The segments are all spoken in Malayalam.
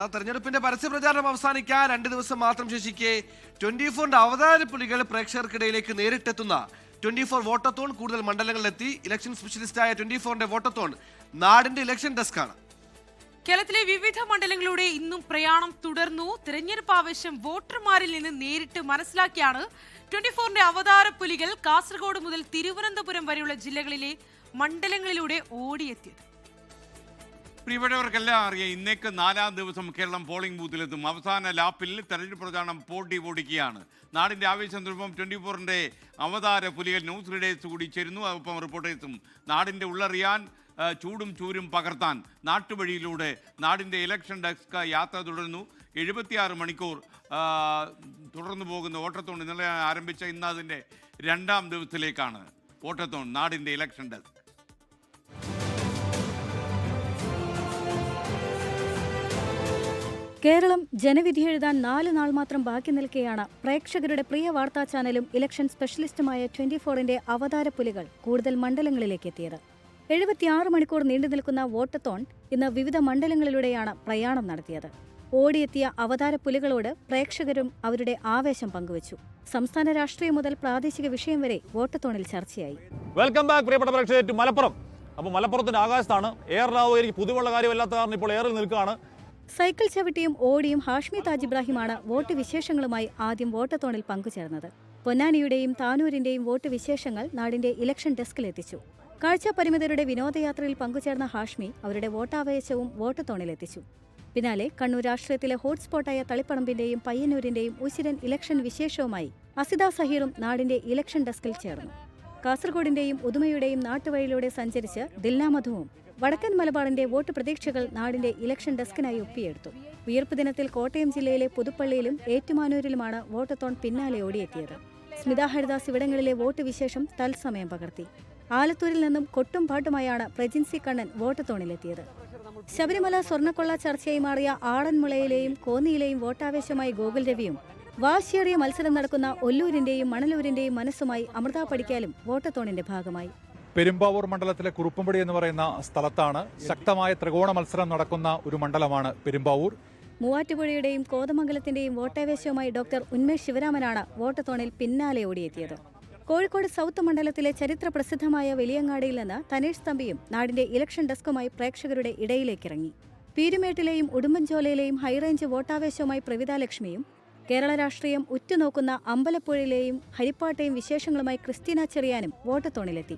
തെരഞ്ഞെടുപ്പിന്റെ പരസ്യപ്രചാരണം അവസാനിക്കാൻ 2 ദിവസം മാത്രം ശേഷിക്കെ 24ന്റെ അവതാര പുലികൾ പ്രേക്ഷകർക്കിടയിലേക്ക് നേരിട്ടെത്തുന്ന 24 വോട്ടത്തോൺ കൂടുതൽ മണ്ഡലങ്ങളിലെത്തി. ഇലക്ഷൻ സ്പെഷ്യലിസ്റ്റായ 24ന്റെ വോട്ടത്തോൺ നാടിന്റെ ഇലക്ഷൻ ഡെസ്കാണ്. കേരളത്തിലെ വിവിധ മണ്ഡലങ്ങളിലൂടെ ഇന്നും പ്രയാണം തുടർന്നു. തിരഞ്ഞെടുപ്പ് ആവേശം വോട്ടർമാരിൽ നിന്ന് നേരിട്ട് മനസ്സിലാക്കിയാണ് 24ന്റെ അവതാര പുലികൾ കാസർഗോഡ് മുതൽ തിരുവനന്തപുരം വരെയുള്ള ജില്ലകളിലെ മണ്ഡലങ്ങളിലൂടെ ഓടിയെത്തിയത്. പ്രിയപ്പെട്ടവർക്കെല്ലാം അറിയാം, ഇന്നേക്ക് 4ാം ദിവസം കേരളം പോളിംഗ് ബൂത്തിലെത്തും. അവസാന ലാപ്പിൽ തെരഞ്ഞെടുപ്പ് പ്രചാരണം പൊടിക്കുകയാണ്. നാടിൻ്റെ ആവേശം തുടരുമ്പം 24ന്റെ അവതാര പുലികൾ ന്യൂസ് റീഡേഴ്സ് കൂടി ചേരുന്നു. ഒപ്പം റിപ്പോർട്ടേഴ്സും. നാടിൻ്റെ ഉള്ളറിയാൻ, ചൂടും ചൂരും പകർത്താൻ നാട്ടുവഴിയിലൂടെ നാടിൻ്റെ ഇലക്ഷൻ ഡെസ്ക് യാത്ര തുടരുന്നു. 76 മണിക്കൂർ തുടർന്നു പോകുന്ന ഓട്ടത്തോൺ ഇന്നലെ ആരംഭിച്ച ഇന്ന് അതിൻ്റെ 2ാം ദിവസത്തിലേക്കാണ് ഓട്ടത്തോൺ നാടിൻ്റെ ഇലക്ഷൻ ഡെസ്ക്. കേരളം ജനവിധി എഴുതാൻ 4 നാൾ മാത്രം ബാക്കി നിൽക്കെയാണ് പ്രേക്ഷകരുടെ പ്രിയ വാർത്താ ചാനലും ഇലക്ഷൻ സ്പെഷ്യലിസ്റ്റുമായ 24ന്റെ അവതാര പുലികൾ കൂടുതൽ മണ്ഡലങ്ങളിലേക്ക് എത്തിയത്. 76 മണിക്കൂർ നീണ്ടു നിൽക്കുന്ന വോട്ടത്തോൺ ഇന്ന് വിവിധ മണ്ഡലങ്ങളിലൂടെയാണ് പ്രയാണം നടത്തിയത്. ഓടിയെത്തിയ അവതാര പുലികളോട് പ്രേക്ഷകരും അവരുടെ ആവേശം പങ്കുവച്ചു. സംസ്ഥാന രാഷ്ട്രീയം മുതൽ പ്രാദേശിക വിഷയം വരെ വോട്ടത്തോണിൽ ചർച്ചയായി. വെൽക്കം ബാക്ക് പ്രിയപ്പെട്ട പ്രേക്ഷകർ, മലപ്പുറം. അപ്പോൾ മലപ്പുറത്തിന്റെ ആകാശത്താണ് എയറിലാവോ, എനിക്ക് പുതുവുള്ള കാര്യമല്ലാത്ത കാരണം ഇപ്പോൾ എയറിൽ നിൽക്കുകയാണ്. സൈക്കിൾ ചവിട്ടിയും ഓടിയും ഹാഷ്മി താജ് ഇബ്രാഹിമാണ് വോട്ട് വിശേഷങ്ങളുമായി ആദ്യം വോട്ടത്തോണിൽ പങ്കുചേർന്നത്. പൊന്നാനിയുടെയും താനൂരിന്റെയും വോട്ട് വിശേഷങ്ങൾ നാടിന്റെ ഇലക്ഷൻ ഡെസ്കിലെത്തിച്ചു. കാഴ്ചാപരിമിതരുടെ വിനോദയാത്രയിൽ പങ്കുചേർന്ന ഹാഷ്മി അവരുടെ വോട്ടാവേശവും വോട്ടത്തോണിലെത്തിച്ചു. പിന്നാലെ കണ്ണൂർ രാഷ്ട്രീയത്തിലെ ഹോട്ട്സ്പോട്ടായ തളിപ്പറമ്പിന്റെയും പയ്യന്നൂരിന്റെയും ഉശിരൻ ഇലക്ഷൻ വിശേഷവുമായി അസിത സഹീറും നാടിന്റെ ഇലക്ഷൻ ഡെസ്കിൽ ചേർന്നു. കാസർഗോഡിന്റെയും ഉദുമയുടെയും നാട്ടുവഴിയിലൂടെ സഞ്ചരിച്ച് ദിൽനാമധുവും വടക്കൻ മലബാറിന്റെ വോട്ട് പ്രതീക്ഷകൾ നാടിന്റെ ഇലക്ഷൻ ഡെസ്കിനായി ഒപ്പിയെടുത്തു. ഉയർപ്പ് ദിനത്തിൽ കോട്ടയം ജില്ലയിലെ പുതുപ്പള്ളിയിലും ഏറ്റുമാനൂരിലുമാണ് വോട്ടത്തോൺ പിന്നാലെ ഓടിയെത്തിയത്. സ്മിത ഹരിദാസ് ഇവിടങ്ങളിലെ വോട്ട് വിശേഷം തത്സമയം പകർത്തി. ആലത്തൂരിൽ നിന്നും കൊട്ടും പാട്ടുമായാണ് പ്രജിൻസി കണ്ണൻ വോട്ടത്തോണിലെത്തിയത്. ശബരിമല സ്വർണ്ണക്കൊള്ള ചർച്ചയായി മാറിയ ആറന്മുളയിലെയും കോന്നിയിലെയും വോട്ടാവേശമായി ഗോകുൽ രവിയും വാശിയേറിയ മത്സരം നടക്കുന്ന ഒല്ലൂരിന്റെയും മണലൂരിന്റെയും മനസ്സുമായി അമൃത പടിക്കാലും വോട്ടത്തോണിന്റെ ഭാഗമായി. പെരുമ്പാവൂർ മണ്ഡലത്തിലെ കുറുപ്പുംപടി എന്ന് പറയുന്ന സ്ഥലത്താണ് ശക്തമായ ത്രികോണ മത്സരം നടക്കുന്ന ഒരു മണ്ഡലമാണ് പെരുമ്പാവൂർ. മൂവാറ്റുപുഴയുടെയും കോതമംഗലത്തിന്റെയും വോട്ടാവേശവുമായി ഡോക്ടർ ഉന്മേഷ് ശിവരാമനാണ് വോട്ടത്തോണിൽ പിന്നാലെ ഓടിയെത്തിയത്. കോഴിക്കോട് സൗത്ത് മണ്ഡലത്തിലെ ചരിത്ര പ്രസിദ്ധമായ വലിയങ്ങാടിയിൽ നിന്ന് തനേഷ് തമ്പിയും നാടിന്റെ ഇലക്ഷൻ ഡെസ്കുമായി പ്രേക്ഷകരുടെ ഇടയിലേക്കിറങ്ങി. പീരുമേട്ടിലെയും ഉടുമ്പൻചോലയിലെയും ഹൈറേഞ്ച് വോട്ടാവേശവുമായി പ്രവിത ലക്ഷ്മിയും കേരള രാഷ്ട്രീയം ഉറ്റുനോക്കുന്ന അമ്പലപ്പുഴയിലെയും ഹരിപ്പാട്ടെയും വിശേഷങ്ങളുമായി ക്രിസ്റ്റീന ചെറിയാനും വോട്ടത്തോണിലെത്തി.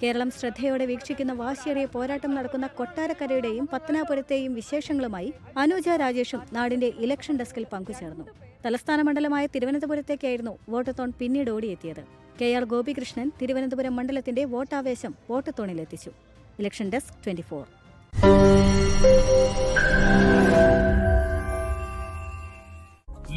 കേരളം ശ്രദ്ധയോടെ വീക്ഷിക്കുന്ന വാശിയേറിയ പോരാട്ടം നടക്കുന്ന കൊട്ടാരക്കരയുടെയും പത്തനാപുരത്തെയും വിശേഷങ്ങളുമായി അനുജ രാജേഷും നാടിന്റെ ഇലക്ഷൻ ഡെസ്കിൽ പങ്കുചേർന്നു. തലസ്ഥാന മണ്ഡലമായ തിരുവനന്തപുരത്തേക്കായിരുന്നു വോട്ടത്തോൺ പിന്നീട് ഓടിയെത്തിയത്. KR ഗോപികൃഷ്ണൻ തിരുവനന്തപുരം മണ്ഡലത്തിന്റെ വോട്ടാവേശം വോട്ടത്തോണിലെത്തിച്ചു. Election desk 24.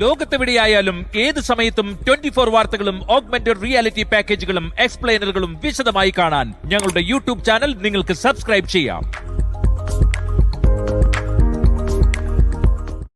ലോകത്തെവിടെയായാലും ഏത് സമയത്തും 24 വാർത്തകളും ഓഗ്മെന്റഡ് റിയാലിറ്റി പാക്കേജുകളും എക്സ്പ്ലെയിനറുകളും വിശദമായി കാണാൻ ഞങ്ങളുടെ യൂട്യൂബ് ചാനൽ നിങ്ങൾക്ക് സബ്സ്ക്രൈബ് ചെയ്യാം.